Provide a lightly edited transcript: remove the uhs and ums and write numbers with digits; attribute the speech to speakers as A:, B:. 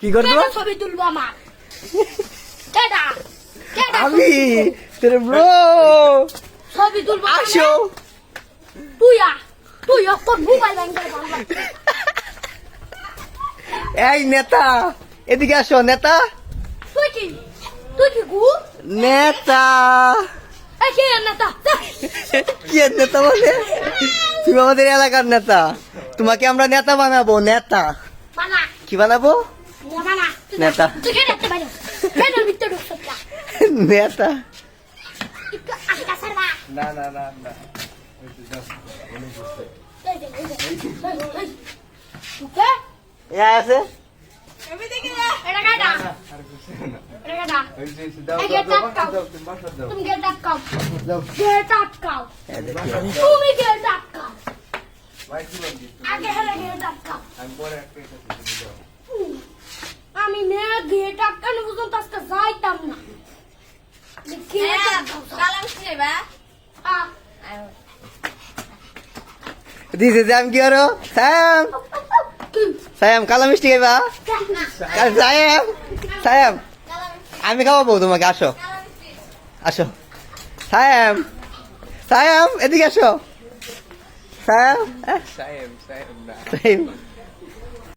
A: কি করবো?
B: ছবি তুলবো আমার কেডা কেডা
A: আমি তোর ব্রো
B: ছবি তুলবো
A: আসো।
B: তুই তোর মোবাইল ব্যাংকের বাংলা
A: এই নেতা এদিকে আসো নেতা।
B: তুই কি গু
A: নেতা
B: এই কে নেতা
A: কি এর নেতা বলে? তুমি আমাদের এলাকার নেতা, তোমাকে আমরা নেতা বানাবো। নেতা
B: বানা
A: কি বানাবো?
B: বানা
A: নেতা।
B: তুই কে নেতা বানো কেন ভিতরে ঢুকছ
A: নেতা
B: একটু আশা সারবা
C: না না না না
B: ওকে
A: এ আছে
B: এটা কাটা
C: আর কিছু না
B: এটা কাটা
C: ওই যে দাও
B: এই গেট
C: দাও
B: আটকাও।
C: দাও তুমি বাসা দাও
B: তুমি গেট আটকাও
C: দাও
B: গেট আটকাও
A: এ দেখি।
B: তুমি গেট আটকাও
C: ভাই কি বলবি
B: আগে হেলে গেট আটকাও
C: আমি পরে একটা এটা তুমি দাও
B: আমি নে গেট আটকানো পর্যন্ত আজকে যাইতাম না গেট আটকাও
D: কালাম ছিড়বা
A: দিছে যে আমি কি করো? সায়াম সায়াম কালো মিষ্টি খাইবা? সায়াম সায়াম আমি খাওয়াবো তোমাকে, আসো আসো। সায়াম সায়াম এদিকে আসো। সায়াম
C: সাহেব সাহেব না
A: সায়াম